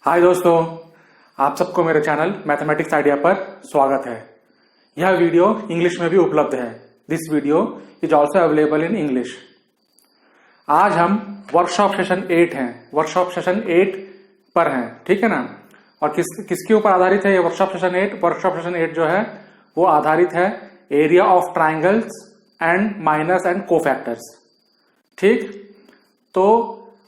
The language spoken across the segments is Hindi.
हाय दोस्तों, आप सबको मेरे चैनल मैथमेटिक्स आइडिया पर स्वागत है। यह वीडियो इंग्लिश में भी उपलब्ध है। This video is also available in English. आज हम वर्कशॉप सेशन 8 हैं, वर्कशॉप सेशन 8 पर हैं, ठीक है ना। और किसके ऊपर आधारित है ये वर्कशॉप सेशन 8? वर्कशॉप सेशन 8 जो है वो आधारित है area of triangles and minus and cofactors. ठीक, तो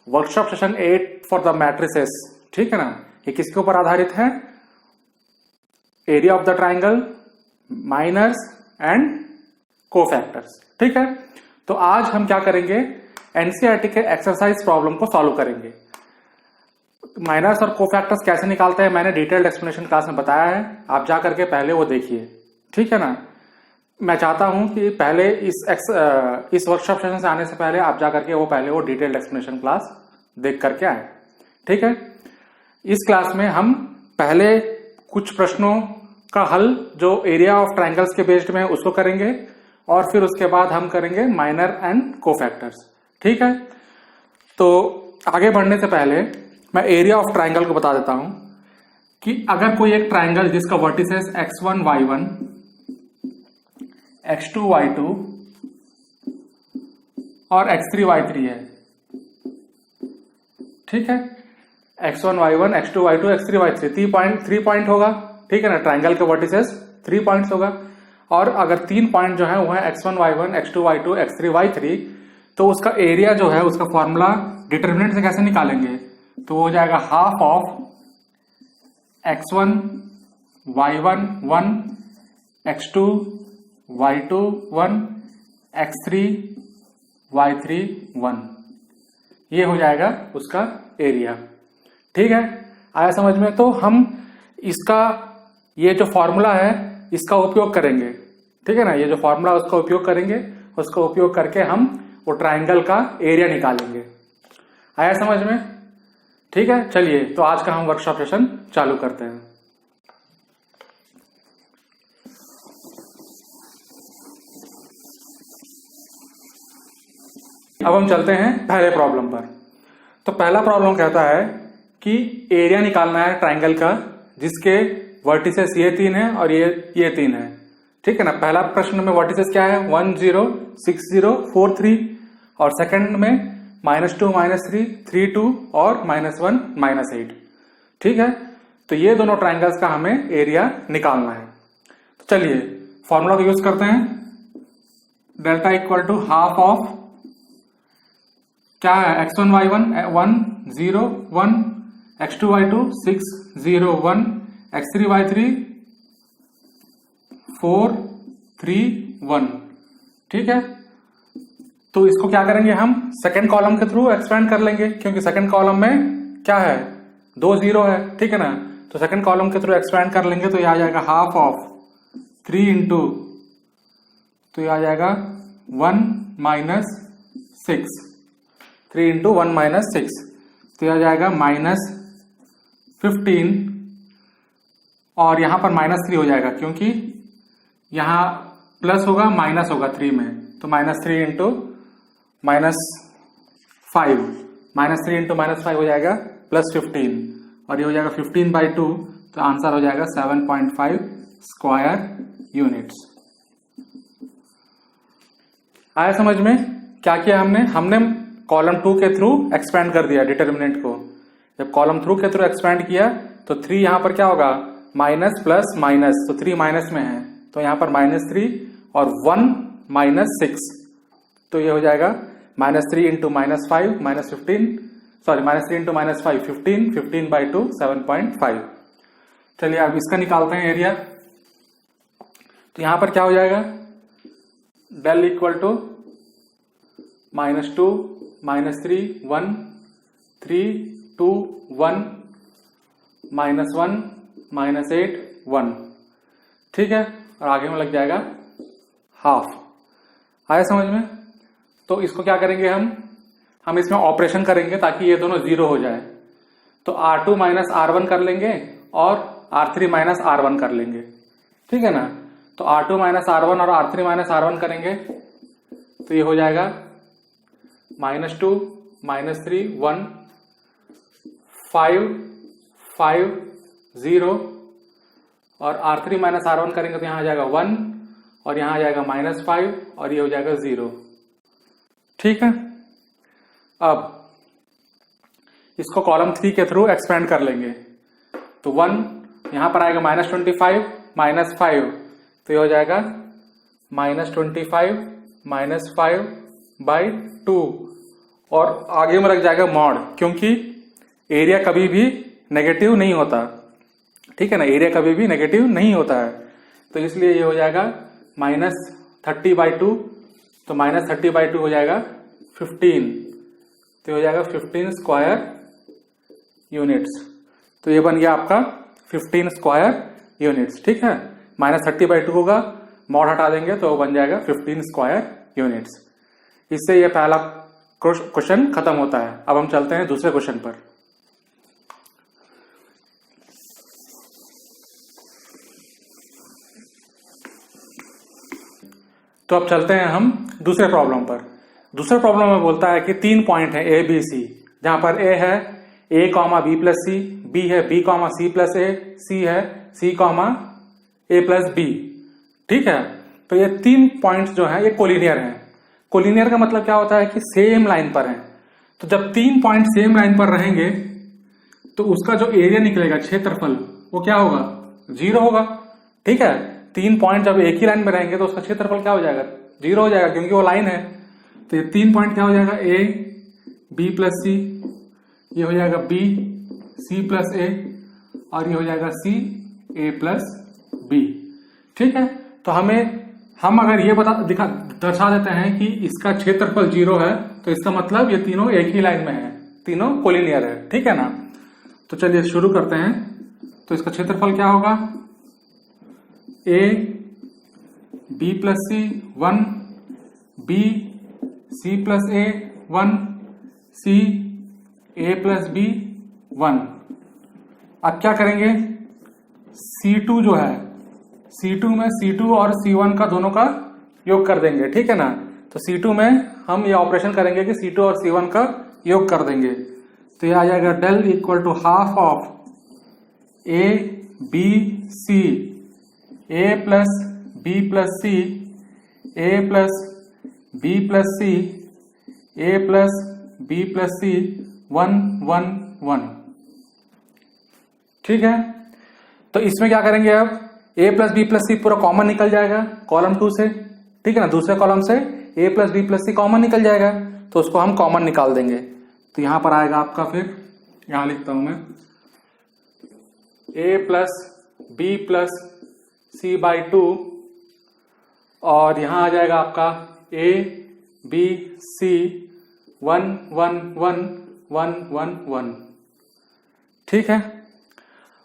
workshop session 8 for the matrices, ठीक है ना। ये किसके ऊपर आधारित है? Area of the triangle, minus and cofactors, ठीक है। तो आज हम क्या करेंगे, एनसीईआरटी के एक्सरसाइज प्रॉब्लम को सॉल्व करेंगे। माइनस और कोफैक्टर्स कैसे निकालते हैं मैंने डिटेल्ड एक्सप्लेनेशन क्लास में बताया है, आप जा करके पहले वो देखिए, ठीक है ना। मैं चाहता हूं कि पहले इस वर्कशॉप सेशन से आने से पहले आप जा करके वो डिटेल्ड एक्सप्लेनेशन क्लास देख करके आए, ठीक है। इस क्लास में हम पहले कुछ प्रश्नों का हल जो एरिया ऑफ ट्राइंगल्स के बेस्ड में है उसको करेंगे और फिर उसके बाद हम करेंगे माइनर एंड कोफैक्टर्स, ठीक है। तो आगे बढ़ने से पहले मैं एरिया ऑफ ट्राइंगल को बता देता हूं कि अगर कोई एक ट्राइंगल जिसका vertices x1 y1 x2 y2 और x3 y3 है, ठीक है। x1 y1 x2 y2 x3 y3 3 point होगा, ठीक है ना। ट्राइंगल के वर्टिसेस 3 पॉइंट्स होगा और अगर 3 पॉइंट जो है वो है x1 y1 x2 y2 x3 y3, तो उसका एरिया जो है उसका फॉर्मूला डिटरमिनेंट से कैसे निकालेंगे, तो वो हो जाएगा half of x1 y1 1 x2 y2 1 x3 y3 1, ये हो जाएगा उसका एरिया, ठीक है। आया समझ में? तो हम इसका ये जो फॉर्मूला है इसका उपयोग करेंगे, ठीक है ना। ये जो फॉर्मूला उसका उपयोग करेंगे, उसका उपयोग करके हम वो ट्राइंगल का एरिया निकालेंगे। आया समझ में? ठीक है, चलिए तो आज का हम वर्कशॉप सेशन चालू करते हैं। अब हम चलते हैं पहले प्रॉब्लम पर। तो पहला प्रॉब्लम कहता है कि एरिया निकालना है ट्राइंगल का जिसके वर्टिसेस ये 3 है और ये 3 है, ठीक है ना। पहला प्रश्न में वर्टिसेस क्या है, 1 0 6 0 4 3 और सेकंड में -2 -3 3 2 और -1 -8, ठीक है। तो ये दोनों ट्राइंगल्स का हमें एरिया निकालना है। तो चलिए फॉर्मूला को यूज करते हैं। Delta equal to half of क्या है, x1 y1 1 0 1 x2 y2 6 0 1 x3 y3 4 3 1, ठीक है। तो इसको क्या करेंगे, हम सेकंड कॉलम के थ्रू एक्सपेंड कर लेंगे क्योंकि सेकंड कॉलम में क्या है, 2 0 है, ठीक है ना। तो सेकंड कॉलम के थ्रू एक्सपेंड कर लेंगे तो ये आ जाएगा हाफ ऑफ 3 इंटू, तो ये आ जाएगा 1 -6, 3 इंटू 1 -6, तो यह आ जाएगा -15 और यहां पर -3 हो जाएगा क्योंकि यहां प्लस होगा माइनस होगा 3 में, तो -3 इंटू -5 -3 इंटू -5 हो जाएगा +15 और ये हो जाएगा 15/2, तो आंसर हो जाएगा 7.5 स्क्वायर यूनिट्स। आया समझ में? क्या किया हमने कॉलम 2 के थ्रू एक्सपेंड कर दिया डिटर्मिनेंट को। जब कॉलम 2 के थ्रू एक्सपेंड किया तो 3 यहां पर क्या होगा, माइनस प्लस माइनस, तो 3 माइनस में है तो यहां पर -3 और 1 -6, तो ये हो जाएगा -3 इंटू -5 -15, सॉरी -3 इंटू -5 15 15/2 7.5। चलिए अब इसका निकालते हैं एरिया। तो यहां पर क्या हो जाएगा, डेल इक्वल टू -2 -3 1 3 2 1 -1 -8 1, ठीक है। और आगे में लग जाएगा हाफ। आया समझ में? तो इसको क्या करेंगे, हम इसमें ऑपरेशन करेंगे ताकि ये दोनों 0 हो जाए। तो R2 -R1 कर लेंगे और R3 -R1 कर लेंगे, ठीक है ना। तो R2 -R1 और R3 -R1 करेंगे तो ये हो जाएगा -2 -3 1 5 5 0 और R3 माइनस R1 करेंगे तो यहाँ आ जाएगा 1 और यहाँ आ जाएगा -5 और ये हो जाएगा 0। ठीक है, अब इसको कॉलम 3 के थ्रू एक्सपेंड कर लेंगे तो 1 यहाँ पर आएगा -25 -5 तो ये हो जाएगा -25 -5/2 और आगे में रख जाएगा मॉड, क्योंकि एरिया कभी भी नेगेटिव नहीं होता। ठीक है ना, एरिया कभी भी नेगेटिव नहीं होता है, तो इसलिए ये हो जाएगा -30/2 तो -30/2 हो जाएगा 15 तो ये हो जाएगा 15 स्क्वायर यूनिट्स। तो ये बन गया आपका 15 स्क्वायर यूनिट्स। ठीक है, -30/2 होगा, मॉड हटा देंगे तो बन जाएगा 15 स्क्वायर यूनिट्स। इससे ये पहला क्वेश्चन खत्म होता है। अब हम चलते हैं दूसरे क्वेश्चन पर। तो अब चलते हैं हम दूसरे प्रॉब्लम पर। दूसरे प्रॉब्लम में बोलता है कि 3 पॉइंट है A B C, जहां पर A है A, B + C, B है B, C + A, C है C, A + B। ठीक है, तो ये 3 पॉइंट्स जो हैं ये कोलिनियर हैं। कोलिनियर का मतलब क्या होता है कि सेम लाइन पर हैं। तो जब 3 पॉइंट सेम लाइन पर रहेंगे तो उसका जो एरिया निकलेगा, क्षेत्रफल, वो क्या होगा? 0 होगा। ठीक है, 3 पॉइंट जब एक ही लाइन में रहेंगे तो उसका क्षेत्रफल क्या हो जाएगा? 0 हो जाएगा, क्योंकि वो लाइन है। तो ये 3 पॉइंट क्या हो जाएगा? A B + C, ये हो जाएगा B C + A और ये हो जाएगा C A + B। ठीक है, तो हम अगर ये दर्शा देते हैं कि इसका क्षेत्रफल 0 है तो इसका मतलब ये तीनों एक ही लाइन में है, तीनों कोलिनियर है। ठीक है ना, तो चलिए शुरू करते हैं। तो इसका क्षेत्रफल क्या होगा? A B + C 1, B C + A 1, C A + B 1। अब क्या करेंगे? C2 जो है, C2 में C2 और C1 का दोनों का योग कर देंगे। ठीक है ना, तो C2 में हम ये ऑपरेशन करेंगे कि C2 और C1 का योग कर देंगे। तो ये आ जाएगा del = ½ of A B C A + B + C A + B + C A + B + C 1 1 1। ठीक है, तो इसमें क्या करेंगे? अब A + B + C पूरा कॉमन निकल जाएगा कॉलम 2 से। ठीक है ना, दूसरे कॉलम से A + B + C कॉमन निकल जाएगा, तो उसको हम कॉमन निकाल देंगे। तो यहां पर आएगा आपका, फिर यहां लिखता हूं मैं, A + B + C/2 और यहां आ जाएगा आपका A B C 1 1 1 1 1 1। ठीक है,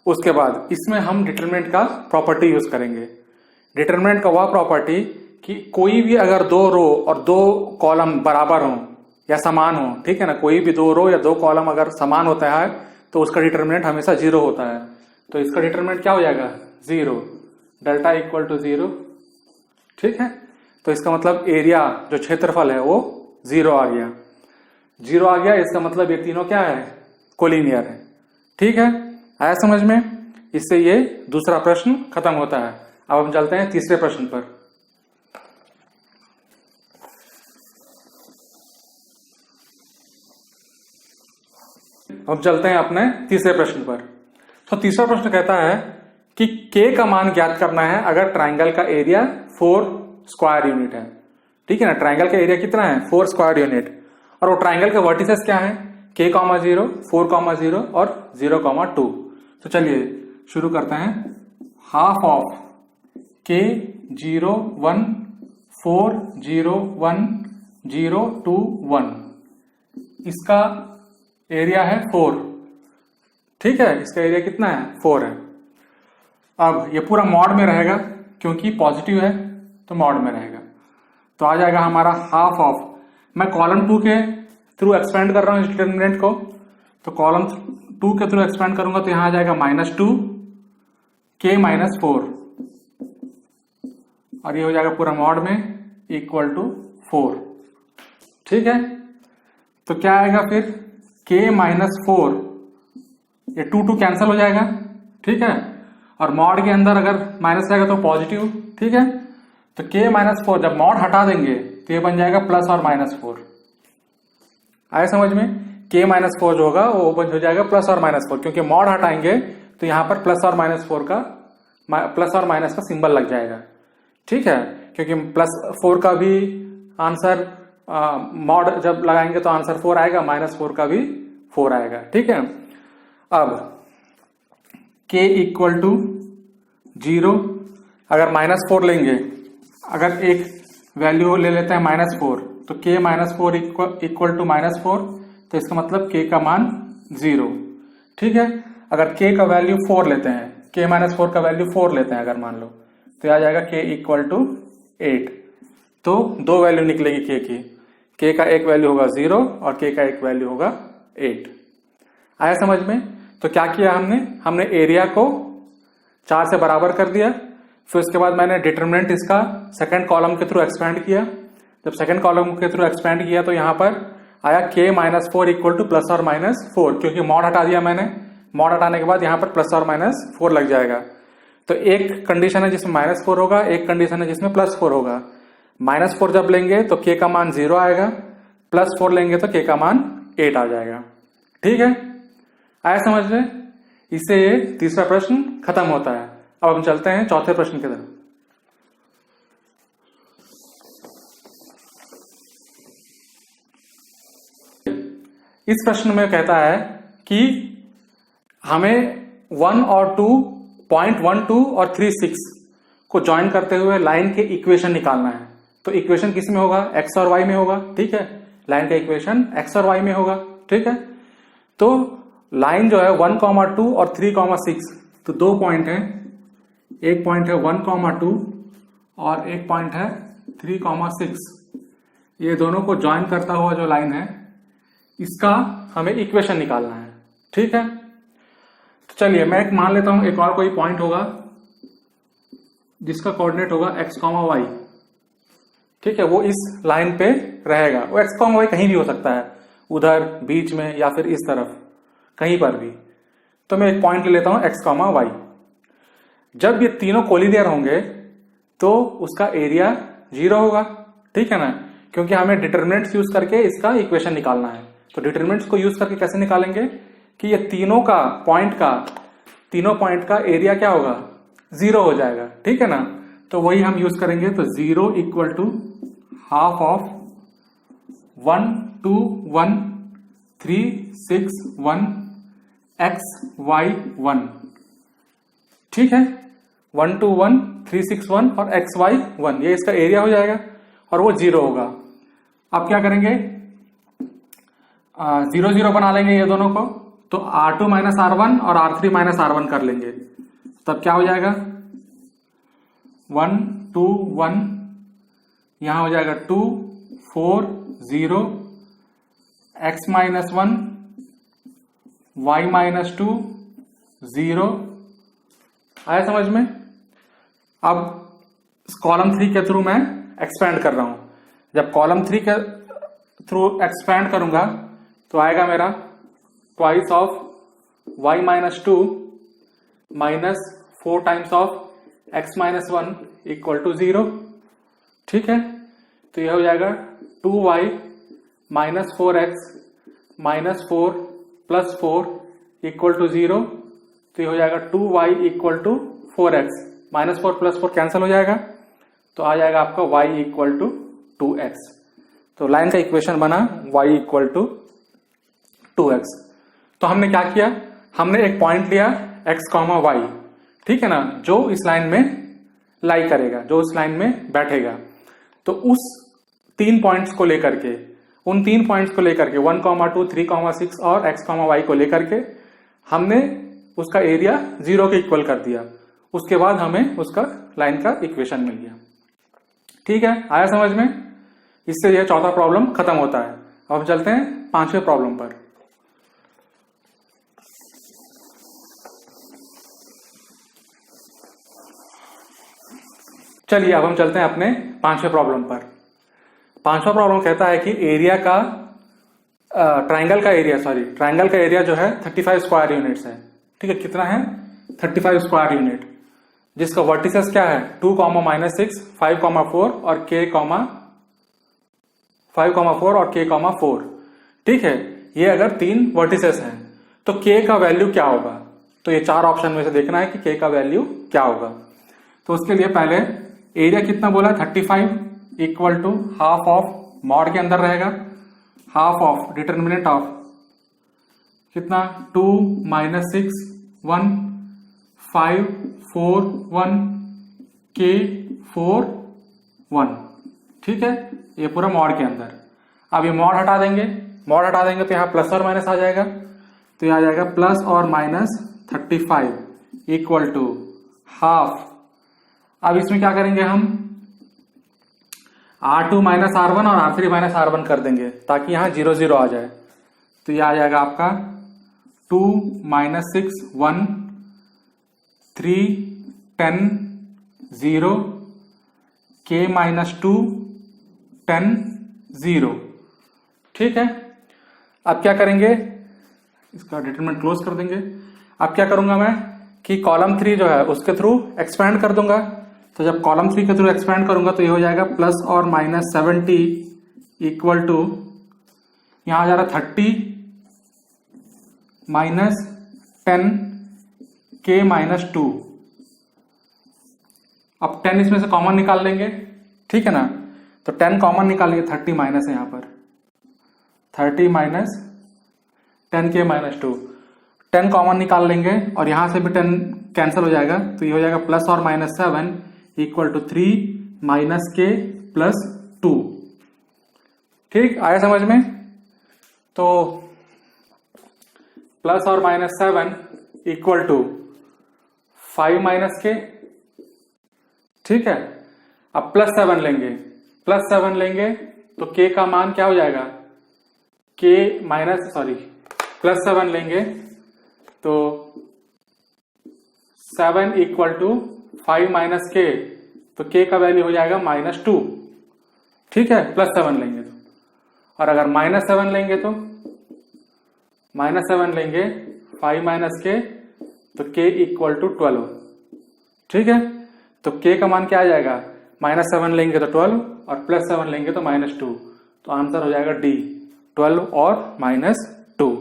उसके बाद इसमें हम डिटरमिनेंट का प्रॉपर्टी यूज करेंगे। डिटरमिनेंट का वह प्रॉपर्टी कि कोई भी अगर 2 रो और 2 कॉलम बराबर हो या समान हो, ठीक है ना, कोई भी 2 रो या 2 कॉलम अगर समान होता है तो उसका डिटरमिनेंट हमेशा 0 होता है। तो इसका डिटरमिनेंट क्या हो जाएगा? 0, डेल्टा = 0। ठीक है, तो इसका मतलब एरिया जो क्षेत्रफल है वो 0 आ गया। 0 आ गया, इसका मतलब ये तीनों क्या है? कोलिनियर है। ठीक है, आया समझ में? इससे ये दूसरा प्रश्न खत्म होता है। अब हम चलते हैं तीसरे प्रश्न पर। अब चलते हैं अपने तीसरे प्रश्न पर। तो तीसरा प्रश्न कहता है कि K का मान ज्ञात करना है अगर ट्राइंगल का एरिया 4 स्क्वायर यूनिट है। ठीक है ना, ट्राइंगल का एरिया कितना है? 4 स्क्वायर यूनिट। और वो ट्राइंगल के वर्टिसेस क्या है? K, 0, 4, 0 और 0, 2। तो चलिए शुरू करते हैं। ½ ऑफ K 0 1 4 0 1 0 2 1, इसका एरिया है 4। ठीक है, इसका एरिया कितना है? 4 है। अब ये पूरा मॉड में रहेगा, क्योंकि पॉजिटिव है तो मॉड में रहेगा। तो आ जाएगा हमारा ½ ऑफ, मैं कॉलम 2 के थ्रू एक्सपेंड कर रहा हूं इस डिटरमिनेंट को, तो कॉलम 2 के थ्रू एक्सपेंड करूंगा तो यहां आ जाएगा -2 K - 4 और ये हो जाएगा पूरा मॉड में = 4। ठीक है, तो क्या आएगा फिर? K - 4 ये 2 कैंसिल हो जाएगा, ठीक है। और मॉड के अंदर अगर माइनस रहेगा तो पॉजिटिव, ठीक है। तो k-4 जब मॉड हटा देंगे तो ये बन जाएगा प्लस और -4। आया समझ में? k-4 जो होगा वो हो जाएगा प्लस और -4, क्योंकि मॉड हटाएंगे तो यहां पर प्लस और माइनस का सिंबल लग जाएगा, ठीक है। क्योंकि +4 का भी आंसर मॉड जब लगाएंगे तो आंसर 4 आएगा, -4 का भी 4 आएगा, ठीक है। अब k = 0, अगर -4 लेंगे, अगर एक वैल्यू ले लेते हैं -4, तो k-4 इक्वल टू -4, तो इसका मतलब k का मान 0, ठीक है। अगर k का वैल्यू 4 लेते हैं, k-4 का वैल्यू 4 लेते हैं अगर मान लो, तो आ जाएगा k = 8। तो 2 वैल्यू निकलेगी k की, k का एक वैल्यू होगा 0 और k का एक वैल्यू होगा 8। आया समझ में? तो क्या किया हमने एरिया को 4 से बराबर कर दिया। फिर उसके बाद मैंने डिटरमिनेंट इसका सेकंड कॉलम के थ्रू एक्सपेंड किया। जब सेकंड कॉलम के थ्रू एक्सपेंड किया तो यहां पर आया k-4 इक्वल टू प्लस और -4, क्योंकि मॉड हटा दिया मैंने। मॉड हटाने के बाद यहां पर प्लस और -4 लग जाएगा। तो एक कंडीशन है जिसमें -4 होगा, एक कंडीशन है जिसमें +4 होगा। -4 जब लेंगे तो k का मान 0 आएगा, +4 लेंगे तो k का मान 8 आ जाएगा, ठीक है। आया समझ में? इससे ये तीसरा प्रश्न खत्म होता है। अब हम चलते हैं चौथे प्रश्न की तरफ। इस प्रश्न में कहता है कि हमें 1 और 2.12 और 36 को ज्वाइन करते हुए लाइन के इक्वेशन निकालना है। तो इक्वेशन किस में होगा? x और y में होगा, ठीक है। लाइन का इक्वेशन x और y में होगा, ठीक है। तो लाइन जो है 1, 2 और 3, 6, तो 2 पॉइंट है। एक पॉइंट है 1, 2 और एक पॉइंट है 3, 6। ये दोनों को ज्वाइन करता हुआ जो लाइन है, इसका हमें इक्वेशन निकालना है, ठीक है। तो चलिए मैं एक मान लेता हूं, एक और कोई पॉइंट होगा जिसका कोऑर्डिनेट होगा x, y, ठीक है। वो इस लाइन पे रहेगा। वो x, y कहीं भी हो सकता है, उधर बीच में या फिर इस तरफ, कहीं पर भी। तो मैं एक पॉइंट ले लेता हूं x, y। जब ये तीनों कोलिनियर होंगे तो उसका एरिया 0 होगा, ठीक है ना, क्योंकि हमें डिटरमिनेंट्स यूज करके इसका इक्वेशन निकालना है। तो डिटरमिनेंट्स को यूज करके कैसे निकालेंगे कि ये तीनों पॉइंट का एरिया क्या होगा? 0 हो जाएगा, ठीक है ना। तो वही हम यूज करेंगे। तो 0 equal to half of 1, 2, 1, 3, 6, 1 x, y, 1, ठीक है। 1, 2, 1, 3, 6, 1 और x, y, 1, ये इसका एरिया हो जाएगा और वो 0 होगा। अब क्या करेंगे? 0, 0 बना लेंगे ये दोनों को। तो R2 - R1 और R3 - R1 कर लेंगे। तब क्या हो जाएगा? 1, 2, 1, यहां हो जाएगा 2, 4, 0, x - 1, y - 2, 0। आया समझ में? अब कॉलम 3 के थ्रू मैं एक्सपेंड कर रहा हूं। जब कॉलम 3 के थ्रू एक्सपेंड करूंगा तो आएगा मेरा twice of y - 2 minus 4 times of x - 1 equal to 0, ठीक है। तो यह हो जाएगा 2y - 4x - 4 + 4 इक्वल टू 0। तो यह हो जाएगा 2y equal to 4x, -4 + 4 cancel हो जाएगा। तो आ जाएगा आपका y इक्वल टू 2x। तो लाइन का इक्वेशन बना y इक्वल टू 2x। तो हमने क्या किया? हमने एक पॉइंट लिया x, y, ठीक है ना, जो इस लाइन में लाई करेगा, जो उस लाइन में बैठेगा। तो उस 3 पॉइंट्स को लेकर के, उन 3 पॉइंट्स को लेकर के 1, 2, 3, 6 और x, y को लेकर के हमने उसका एरिया 0 के इक्वल कर दिया। उसके बाद हमें उसका लाइन का इक्वेशन मिल गया, ठीक है। आया समझ में? इससे यह चौथा प्रॉब्लम खत्म होता है। अब हम चलते हैं 5वें प्रॉब्लम पर। चलिए अब हम चलते हैं अपने 5वें प्रॉब्लम पर। 5वां प्रॉब्लम कहता है कि एरिया का ट्राइंगल का एरिया, सॉरी ट्राइंगल का एरिया जो है 35 स्क्वायर यूनिट्स है। ठीक है, कितना है? 35 स्क्वायर यूनिट, जिसका वर्टिसेस क्या है 2, -6, 5, 4 और k, 5, 4 और k, 4। ठीक है, ये अगर 3 वर्टिसेस हैं तो k का वैल्यू क्या होगा? तो ये 4 ऑप्शन में से देखना है कि k का वैल्यू क्या होगा। तो उसके लिए पहले एरिया कितना बोला? 35 equal to half of mod के अंदर रहेगा, हाफ ऑफ डिटर्मिनेंट ऑफ कितना 2, -6, 1, 5, 4, 1, k, 4, 1। ठीक है, ये पूरा मॉड के अंदर। अब ये मॉड हटा देंगे, मॉड हटा देंगे तो यहाँ प्लस और माइनस आ जाएगा, तो ये आ जाएगा प्लस और माइनस 35 इक्वल टू हाफ। अब इसमें क्या करेंगे हम? R2 माइनस R1 और R3 माइनस R1 कर देंगे ताकि यहाँ 0, 0 आ जाए। तो ये आ जाएगा आपका 2, -6, 1, 3, 10, 0, k -2, 10, 0। ठीक है, अब क्या करेंगे? इसका डिटरमिनेंट क्लोज कर देंगे। अब क्या करूंगा मैं कि कॉलम 3 जो है उसके थ्रू एक्सपेंड कर दूंगा। तो जब कॉलम 3 के थ्रू एक्सपेंड करूंगा तो ये हो जाएगा प्लस और माइनस 70 इक्वल टू, यहां आ जा रहा 30 -10 k -2। अब 10 इसमें से कॉमन निकाल लेंगे, ठीक है ना? तो 10 कॉमन निकालेंगे, 30 माइनस है यहाँ पर, 30 -10 k -2, 10 कॉमन निकाल लेंगे और यहां से भी 10 कैंसिल हो जाएगा। तो ये हो जाएगा प्लस और -7 इक्वल टू 3 -k +2। ठीक, आया समझ में? तो प्लस और -7 इक्वल टू 5 -k। ठीक है, अब +7 लेंगे, +7 लेंगे तो k का मान क्या हो जाएगा? +7 लेंगे तो 7 इक्वल टू 5 -k, तो k का वैल्यू हो जाएगा -2। ठीक है, +7 लेंगे तो। और अगर -7 लेंगे तो -7 लेंगे 5 - k, तो k इक्वल टू 12। ठीक है, तो k का मान क्या आ जाएगा? -7 लेंगे तो 12 और +7 लेंगे तो -2। तो आंसर हो जाएगा डी, 12 और -2।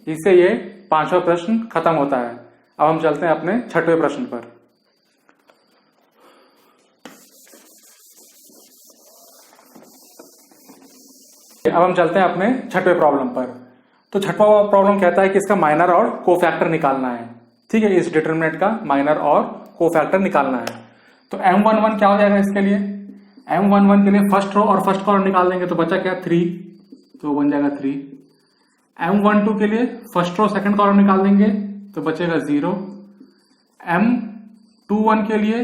इससे ये 5वां प्रश्न खत्म होता है। अब हम चलते हैं अपने 6वें प्रश्न पर। अब हम चलते हैं अपने 6वें प्रॉब्लम पर। तो 6वां प्रॉब्लम कहता है कि इसका माइनर और कोफैक्टर निकालना है। ठीक है, इस डिटरमिनेंट का माइनर और कोफैक्टर निकालना है। तो M11 क्या हो जाएगा इसके लिए? M11 के लिए फर्स्ट रो और फर्स्ट कॉलम निकाल देंगे तो बचा क्या? 3, तो बन जाएगा 3। M12 के लिए फर्स्ट रो सेकंड कॉलम निकाल देंगे तो बचेगा 0। M21 के लिए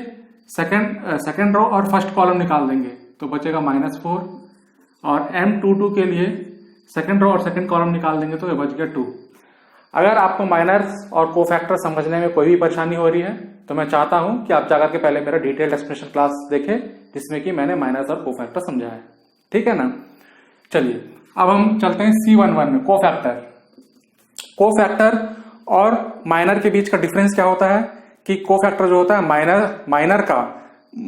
सेकंड रो और फर्स्ट कॉलम निकाल देंगे तो बचेगा -4। और M22 के लिए सेकंड रो और सेकंड कॉलम निकाल देंगे तो ये बच गया 2। अगर आपको माइनर्स और कोफैक्टर समझने में कोई भी परेशानी हो रही है तो मैं चाहता हूं कि आप जाकर के पहले मेरा डिटेल्ड एक्सप्रेशन क्लास देखें जिसमें कि मैंने माइनर्स और कोफैक्टर समझाया है। ठीक है ना? चलिए अब हम चलते हैं C11 में, कोफैक्टर। कोफैक्टर और माइनर के बीच का डिफरेंस क्या होता है कि कोफैक्टर जो होता है माइनर का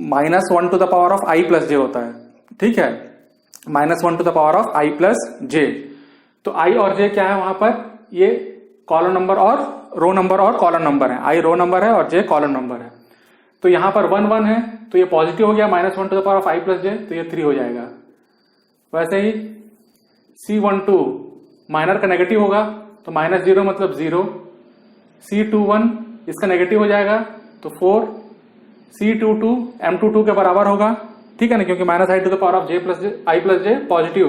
-1 to the power of i + j होता है। ठीक है, -1 to the power of i + j। तो i और j क्या है वहां पर? ये कॉलम नंबर और रो नंबर और कॉलम नंबर है। i रो नंबर है और j कॉलम नंबर है। तो यहां पर 1 1 है तो ये पॉजिटिव हो गया, -1 to the power of i + j, तो ये 3 हो जाएगा। वैसे ही C12 माइनर का नेगेटिव होगा तो -0 मतलब 0। C21 इसका नेगेटिव हो जाएगा तो 4। C22 M22 के बराबर होगा, ठीक है ना, क्योंकि -i to the power of i + j positive,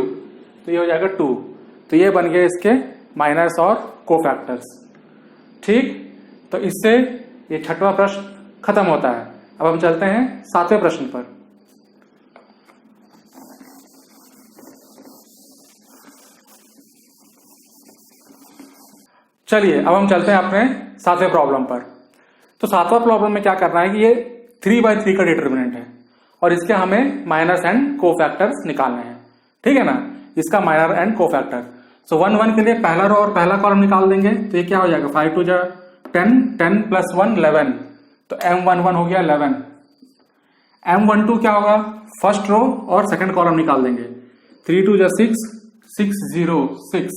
तो ये हो जाएगा 2। तो ये बन गए इसके माइनर्स और कोफैक्टर्स। ठीक, तो इससे ये 6वां प्रश्न खत्म होता है। अब हम चलते हैं 7वें प्रश्न पर। चलिए अब हम चलते हैं अपने 7वें प्रॉब्लम पर। तो 7वां प्रॉब्लम में क्या करना है कि ये 3/3 का डिटरमिनेंट है और इसके हमें माइनर्स एंड कोफैक्टर्स निकालने हैं। ठीक है ना, इसका माइनर एंड कोफैक्टर। सो 1 1 के लिए पहला रो और पहला कॉलम निकाल देंगे, तो ये क्या हो जाएगा 5 2 जा 10, 10 प्लस 1 11, तो M11 हो गया 11। M12 क्या होगा, फर्स्ट रो और सेकंड कॉलम निकाल देंगे, 3 2 जा 6, 6 0 6।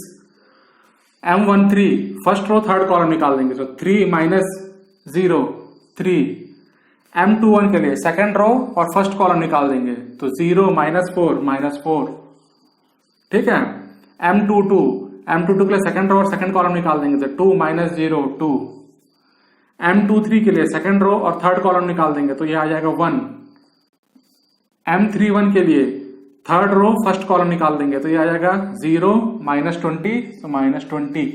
M13 first row third column निकाल देंगे, तो 3 माइनस 0 3। M21 के लिए सेकंड रो और फर्स्ट कॉलम निकाल देंगे, तो 0 माइनस 4 ठीक है। M22 के लिए सेकंड रो और सेकंड कॉलम निकाल देंगे, तो 2 माइनस 0 2। M23 के लिए सेकंड रो और थर्ड कॉलम निकाल देंगे, तो ये आ जाएगा 1। M31 के लिए थर्ड रो फर्स्ट कॉलम निकाल देंगे, तो ये आ जाएगा 0 माइनस 20, तो minus 20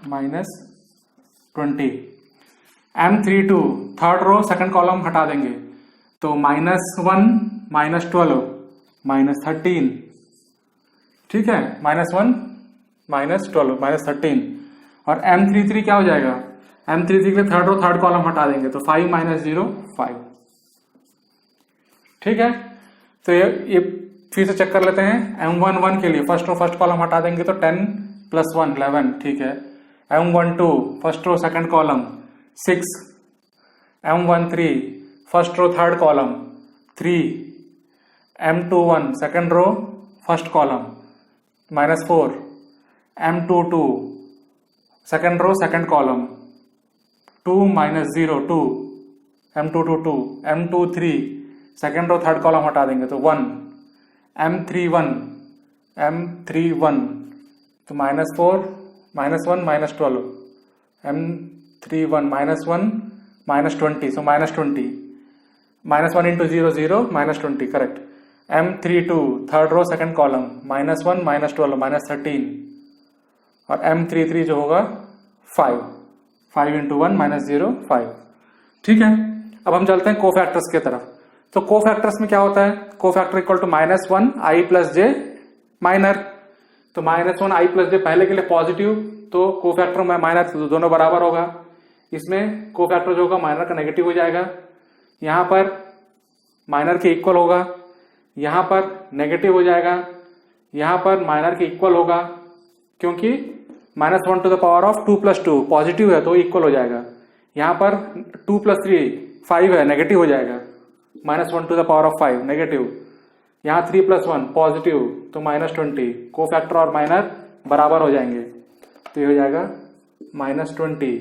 minus 20। M32 third row second column हटा देंगे, तो -1 माइनस 12 माइनस 13 ठीक है, -1 माइनस 12 माइनस 13। और M33 क्या हो जाएगा, M33 के लिए थर्ड रो थर्ड कॉलम हटा देंगे, तो 5 माइनस 0 5 ठीक है। तो ये फिर से चेक कर लेते हैं। M11 के लिए फर्स्ट रो फर्स्ट कॉलम हटा देंगे, तो 10 प्लस 1 11 ठीक है। M12 first row second column 6। M13 first row third column 3। M21 second row first column -4। M22 second row second column 2 minus 0 2। M22 2। M23 second row third column हटा देंगे, तो 1। M31 तो -4 -1 -12। M31 -1 -20, so -20 -1 into 0 0 -20 correct. M32 third row second column -1 -12 -13। और M33 जो होगा 5 into 1 -0 5 ठीक है। अब हम चलते हैं कोफैक्टर्स की तरफ। तो कोफैक्टर्स में क्या होता है, cofactor equal to -1 i plus j minor. तो -1 i प्लस जे पहले के लिए पॉजिटिव, तो कोफैक्टर में माइनर दोनों बराबर होगा। इसमें कोफैक्टर जो होगा माइनर का नेगेटिव हो जाएगा, यहां पर माइनर के इक्वल होगा, यहां पर नेगेटिव हो जाएगा, यहां पर माइनर के इक्वल होगा, क्योंकि -1 to the power of 2 + 2 positive है तो इक्वल हो जाएगा। यहां पर 2 + 3 5 है, नेगेटिव हो जाएगा, -1 to the power of 5 negative. यहां 3 + 1 पॉजिटिव, तो -20। कोफैक्टर और माइनर बराबर हो जाएंगे, तो ये हो जाएगा -20।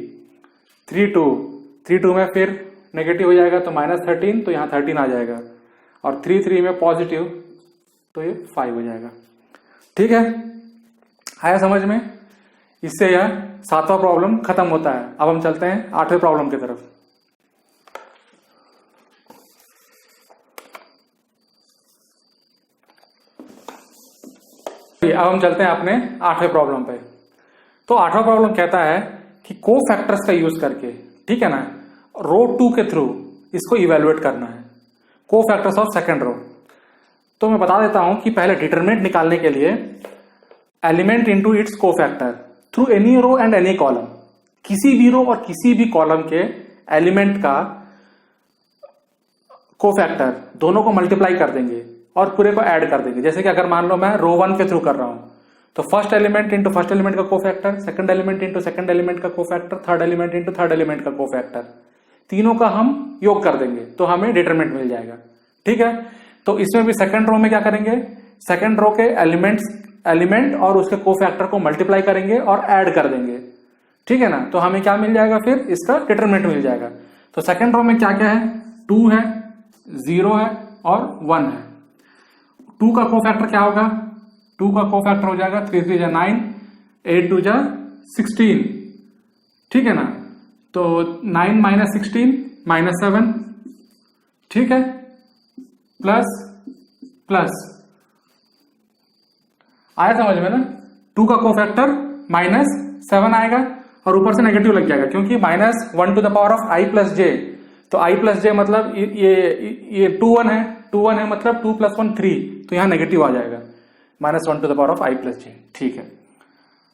3 2 में फिर नेगेटिव हो जाएगा, तो -13, तो यहाँ 13 आ जाएगा। और 3 में पॉजिटिव, तो ये 5 हो जाएगा। ठीक है, आया समझ में। इससे यह 7वां प्रॉब्लम खत्म होता है। अब हम चलते हैं 8वें प्रॉब्लम की तरफ। अब हम चलते हैं अपने 8वें प्रॉब्लम पे। तो 8वां प्रॉब्लम कहता है कि कोफैक्टर्स का यूज करके, ठीक है ना, रो 2 के थ्रू इसको इवेलुएट करना है, कोफैक्टर्स ऑफ सेकंड रो। तो मैं बता देता हूं कि पहले डिटरमिनेंट निकालने के लिए element into its cofactor through any row and any column, किसी भी रो और किसी भी कॉलम के एलिमेंट का कोफैक्टर दोनों को मल्टीप्लाई कर देंगे और पूरे को ऐड कर देंगे। जैसे कि अगर मान लो मैं रो 1 के थ्रू कर रहा हूं, तो first element into first element का cofactor, second element into second element का cofactor, third element into third element का कोफैक्टर, तीनों का हम योग कर देंगे तो हमें डिटरमिनेंट मिल जाएगा। ठीक है, तो इसमें भी सेकंड रो में क्या करेंगे, सेकंड रो के एलिमेंट और उसके कोफैक्टर को मल्टीप्लाई करेंगे और ऐड कर देंगे। ठीक है ना, तो हमें क्या मिल जाएगा, फिर इसका डिटरमिनेंट मिल जाएगा। तो सेकंड रो में क्या क्या है, 2 है, 0 है और 1 है। 2 का कोफैक्टर क्या होगा, 2 का कोफैक्टर हो जाएगा 3 3 = 9, 8 2 = 16। ठीक है ना, तो 9 - 16 -7, ठीक है, प्लस प्लस आया समझ में ना। 2 का कोफैक्टर -7 आएगा और ऊपर से नेगेटिव लग जाएगा, क्योंकि -1 to the power of i plus j, तो i प्लस जे मतलब ये 2 1 है, 2 1 है मतलब 2 + 1 3, तो यहां नेगेटिव आ जाएगा, -1 to the power of i plus j. ठीक है,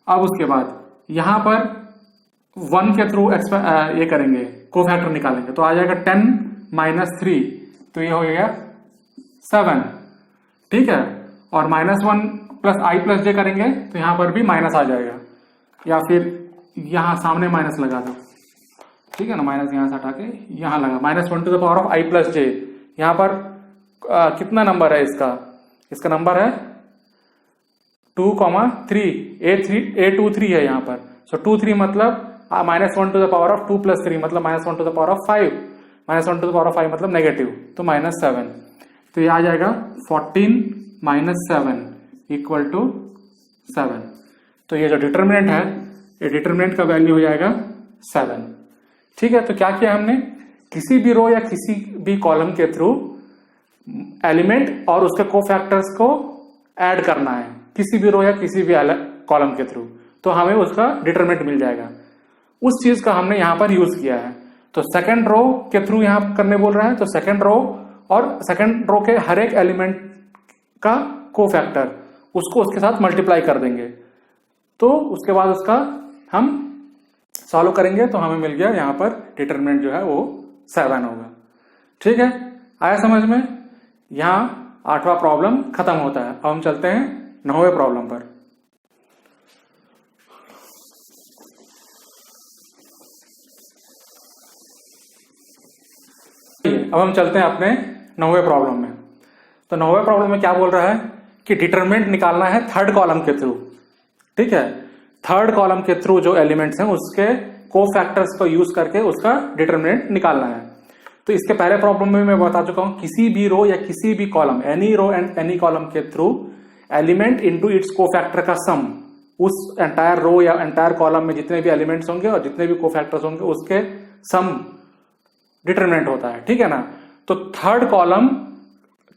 अब उसके बाद यहां पर 1 के थ्रू ये करेंगे, कोफैक्टर निकालेंगे, तो आ जाएगा 10 - 3, तो ये हो गया 7। ठीक है, और -1 प्लस आई प्लस जे करेंगे तो यहां पर भी माइनस आ जाएगा, या फिर यहां सामने माइनस लगा दो, ठीक है ना, माइनस यहां से हटा के यहां लगा, -1 to the power of i plus j. यहां पर कितना नंबर है इसका, इसका नंबर है 2,3, A23 है यहाँ पर। सो 2 3 मतलब -1 to the power of 2 plus 3 मतलब -1 to the power of 5, -1 to the power of 5 मतलब नेगेटिव, तो -7। तो ये आ जाएगा 14 - 7 इक्वल टू 7। तो ये जो डिटर्मिनेंट है, ये डिटर्मिनेंट का वैल्यू हो जाएगा 7। ठीक है, तो क्या किया हमने, किसी भी रो या किसी भी कॉलम के थ्रू एलिमेंट और उसके कोफैक्टर्स को ऐड करना है, किसी भी रो या किसी भी कॉलम के थ्रू, तो हमें उसका डिटरमिनेंट मिल जाएगा। उस चीज का हमने यहां पर यूज किया है। तो सेकंड रो के थ्रू यहां करने बोल रहा है, तो सेकंड रो और सेकंड रो के हर एक एलिमेंट का कोफैक्टर उसको उसके साथ मल्टीप्लाई कर देंगे, तो उसके बाद उसका हम सॉल्व करेंगे, तो हमें मिल गया यहां पर डिटरमिनेंट जो है वो 7 होगा। ठीक है, आया समझ में। यहां 8वां प्रॉब्लम खत्म होता है। अब हम चलते हैं 9वें प्रॉब्लम पर। अब हम चलते हैं अपने 9वें प्रॉब्लम में। तो 9वें प्रॉब्लम में क्या बोल रहा है कि डिटरमिनेंट निकालना है थर्ड कॉलम के थ्रू। ठीक है, थर्ड कॉलम के थ्रू जो एलिमेंट्स हैं उसके कोफैक्टर्स को यूज करके उसका डिटरमिनेंट निकालना है। तो इसके पहले प्रॉब्लम में मैं बता चुका हूं, किसी भी रो या किसी भी column, any row and any column के through element into its cofactor का सम, उस एंटायर रो या एंटायर कॉलम में जितने भी एलिमेंट्स होंगे और जितने भी कोफैक्टर्स होंगे उसके सम डिटरमिनेंट होता है। ठीक है ना। तो थर्ड कॉलम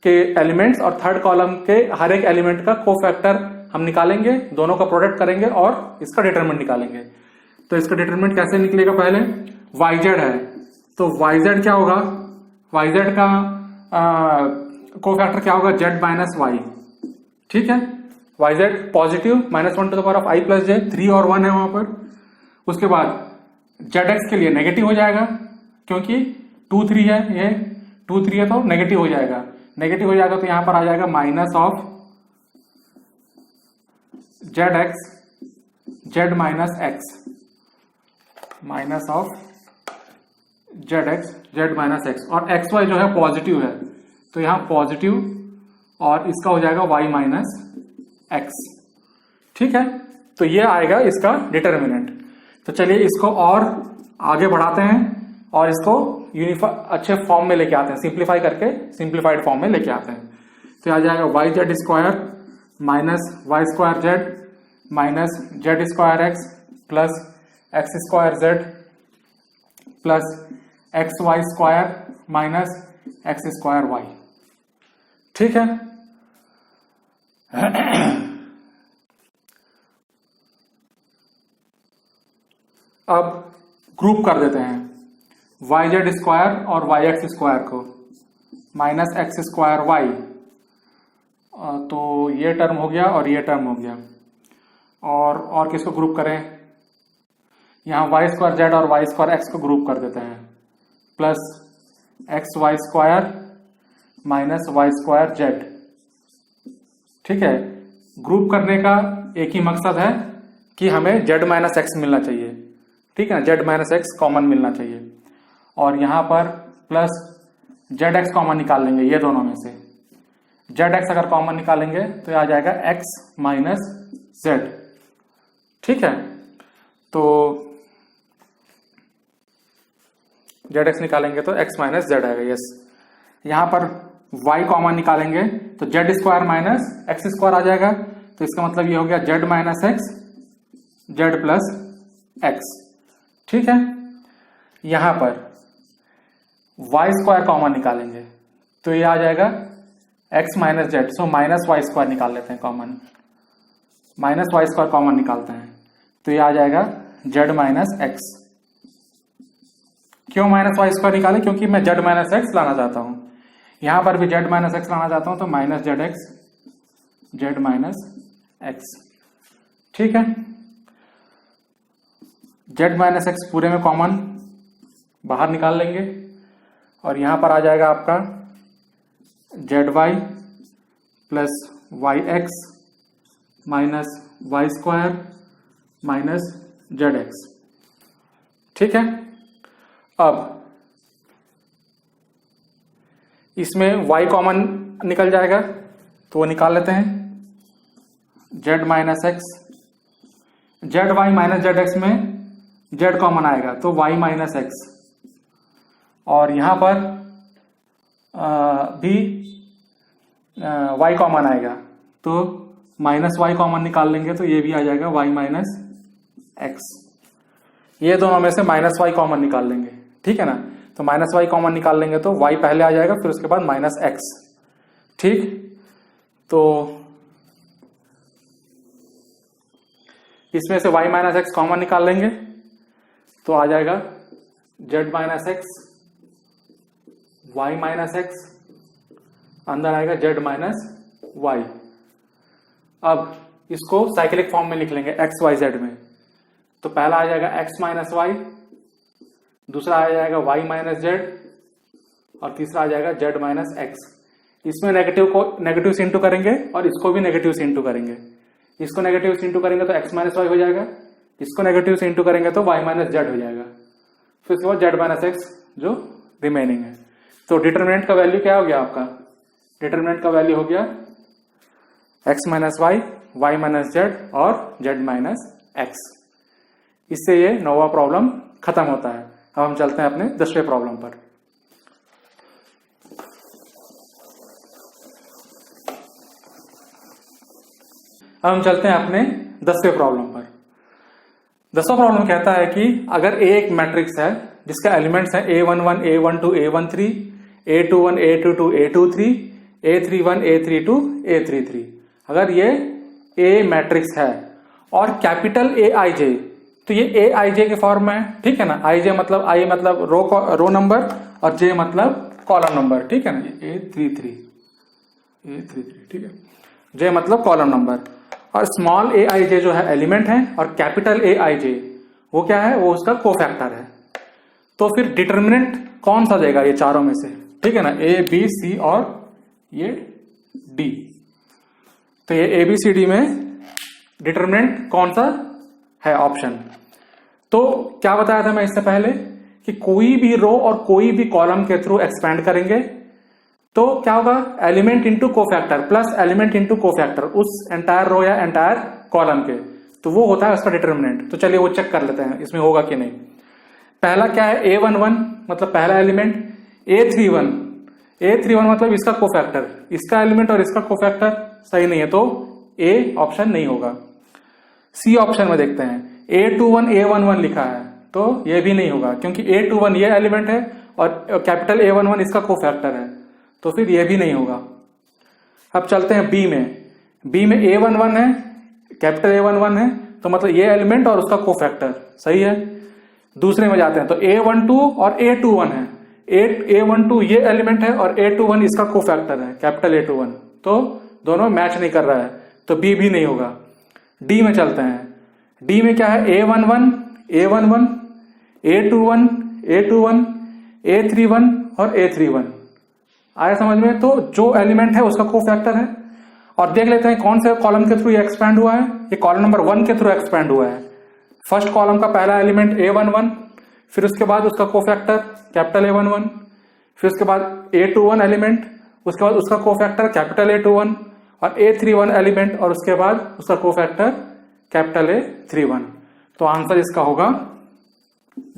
के एलिमेंट्स और थर्ड कॉलम के हर एक एलिमेंट का कोफैक्टर हम निकालेंगे, दोनों का प्रोडक्ट करेंगे और इसका डिटरमिनेंट निकालेंगे। तो इसका डिटरमिनेंट कैसे निकलेगा, पहले yz है, तो yz क्या होगा, yz का कोफैक्टर क्या होगा, z माइनस y। ठीक है, yz positive -1 to the power of i plus j, 3 और 1 है वहां पर। उसके बाद zx के लिए नेगेटिव हो जाएगा, क्योंकि 2 3 है, ये 2 3 है तो नेगेटिव हो जाएगा। नेगेटिव हो जाएगा तो यहां पर आ जाएगा minus of zx z minus x, minus of zx z minus x, और xy जो है पॉजिटिव है तो यहां पॉजिटिव, और इसका हो जाएगा y माइनस x। ठीक है, तो ये आएगा इसका डिटरमिनेंट। तो चलिए इसको और आगे बढ़ाते हैं और इसको अच्छे फॉर्म में लेके आते हैं, सिंप्लीफाई करके सिंप्लीफाइड फॉर्म में लेके आते हैं। तो आ जाएगा yz square minus y square z minus z square x plus x square z plus xy square minus x square y। ठीक है, अब ग्रुप कर देते हैं yz स्क्वायर और yx स्क्वायर को, माइनस x स्क्वायर y, तो ये टर्म हो गया और ये टर्म हो गया। और किसको ग्रुप करें, यहाँ y स्क्वायर z और y स्क्वायर x को ग्रुप कर देते हैं, plus xy square minus y square z। ठीक है, ग्रुप करने का एक ही मकसद है कि हमें z माइनस एक्स मिलना चाहिए। ठीक है ना, z माइनस एक्स कॉमन मिलना चाहिए, और यहां पर प्लस zx कॉमन निकाल लेंगे ये दोनों में से। zx अगर कॉमन निकालेंगे तो आ जाएगा x माइनस z। ठीक है, तो zx निकालेंगे तो x माइनस z आएगा, यस। यहां पर y कॉमन निकालेंगे तो z square minus x square आ जाएगा, तो इसका मतलब ये हो गया z minus x z plus x. ठीक है, यहां पर y स्क्वायर कॉमन निकालेंगे तो ये आ जाएगा x minus z, so minus y square निकाल लेते हैं common, minus y square common निकालते हैं तो ये आ जाएगा z माइनस एक्स। क्यों माइनस वाई स्क्वायर निकाले, क्योंकि मैं z माइनस एक्स लाना चाहता हूं, यहां पर भी z माइनस एक्स लाना चाहता हूं, तो minus z x z minus x. ठीक है, z माइनस एक्स पूरे में कॉमन बाहर निकाल लेंगे, और यहां पर आ जाएगा आपका z y plus y x minus y square minus z x. ठीक है, अब इसमें y कॉमन निकल जाएगा तो वो निकाल लेते हैं। z minus x, z y minus z x में z कॉमन आएगा तो y माइनस एक्स, और यहां पर भी y कॉमन आएगा तो माइनस वाई कॉमन निकाल लेंगे तो ये भी आ जाएगा y माइनस एक्स। ये दोनों में से माइनस वाई कॉमन निकाल लेंगे, ठीक है ना। तो माइनस वाई कॉमन निकाल लेंगे तो y पहले आ जाएगा, फिर उसके बाद माइनस एक्स। ठीक, तो इसमें से y माइनस एक्स कॉमन निकाल लेंगे तो आ जाएगा z minus x, y minus x, अंदर आएगा z माइनस वाई। अब इसको साइक्लिक फॉर्म में लिख लेंगे एक्स वाई जेड में, तो पहला आ जाएगा x माइनस वाई, दूसरा आ जाएगा y माइनस जेड, और तीसरा आ जाएगा z माइनस एक्स। इसमें नेगेटिव को नेगेटिव से इंटू करेंगे और इसको भी नेगेटिव से इंटू करेंगे। इसको नेगेटिव से इंटू करेंगे तो x माइनस वाई हो जाएगा, इसको नेगेटिव से इंटू करेंगे तो y माइनस जेड हो जाएगा, फिर उसके बाद z माइनस एक्स जो रिमेनिंग है। तो डिटरमिनेंट का वैल्यू क्या हो गया आपका? डिटरमिनेंट का वैल्यू हो गया x minus y, y minus z और z माइनस एक्स। इससे ये 9वां प्रॉब्लम खत्म होता है। अब हम चलते हैं अपने 10वें प्रॉब्लम पर। अब हम चलते हैं अपने 10वें प्रॉब्लम पर। 10वां प्रॉब्लम कहता है कि अगर A एक मैट्रिक्स है जिसका एलिमेंट्स है A11, A12, A13, A21, A22, A23, A31, A32, A33। अगर ये A मैट्रिक्स है और कैपिटल AIJ, तो ये AIJ के फॉर्म में है, ठीक है ना। IJ मतलब I मतलब रो नंबर और J मतलब कॉलम नंबर, ठीक है ना। A33, ठीक है, J मतलब कॉलम नंबर, और स्मॉल AIJ जो है एलिमेंट है और कैपिटल AIJ वो क्या है? वो उसका कोफैक्टर है। तो फिर डिटरमिनेंट कौन सा देगा ये चारों में से? ठीक है ना, A, B, C और ये D। तो ये ABCD में डिटरमिनेंट कौन सा है ऑप्शन? तो क्या बताया था मैं इससे पहले कि कोई भी रो और कोई भी कॉलम के थ्रू एक्सपेंड करेंगे तो क्या होगा? Element into cofactor plus element into cofactor उस एंटायर रो या एंटायर कॉलम के, तो वो होता है उसका डिटरमिनेंट। तो चलिए वो चेक कर लेते हैं इसमें होगा कि नहीं। पहला क्या है? A11 मतलब पहला एलिमेंट, A31 मतलब इसका कोफैक्टर, इसका एलिमेंट और इसका कोफैक्टर सही नहीं है तो A ऑप्शन नहीं होगा। C ऑप्शन में देखते हैं, A21 A11 लिखा है तो ये भी नहीं होगा क्योंकि A21 ये एलिमेंट है और कैपिटल A11 इसका कोफैक्टर है, तो फिर ये भी नहीं होगा। अब चलते हैं B में A11 है, कैपिटल A11 है, तो मतलब ये एलिमेंट और उसका कोफैक्टर सही है। दूसरे में जाते हैं तो A12 और A21 है, A12 ये एलिमेंट है और A21 इसका कोफैक्टर है, कैपिटल A21, तो दोनों मैच नहीं कर रहा है तो B भी नहीं होगा। D में चलते हैं, D में क्या है? A11, A21, A21, A31 और A31 आया समझ में? तो जो एलिमेंट है उसका कोफैक्टर है। और देख लेते हैं कौन से कॉलम के थ्रू ये एक्सपैंड हुआ है। ये कॉलम नंबर 1 के थ्रू एक्सपैंड हुआ है। फर्स्ट कॉलम का पहला एलिमेंट A11, फिर उसके बाद उसका कोफैक्टर कैपिटल A11, फिर उसके बाद A21 एलिमेंट, उसके बाद उसका कोफैक्टर कैपिटल A21 और A31 एलिमेंट और उसके बाद उसका कोफैक्टर कैपिटल A31। तो आंसर इसका होगा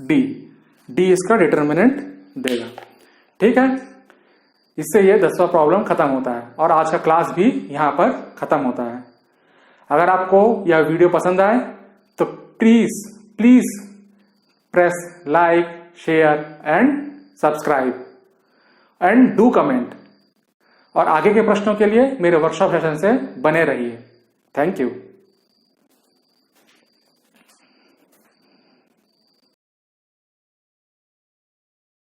डी इसका डिटरमिनेंट देगा। ठीक है, इससे ये 10वां प्रॉब्लम खत्म होता है और आज का क्लास भी यहां पर खत्म होता है। अगर आपको यह वीडियो पसंद आए तो please press like, share and subscribe and do comment. और आगे के प्रश्नों के लिए मेरे वर्कशॉप सेशन से बने रहिए। Thank you.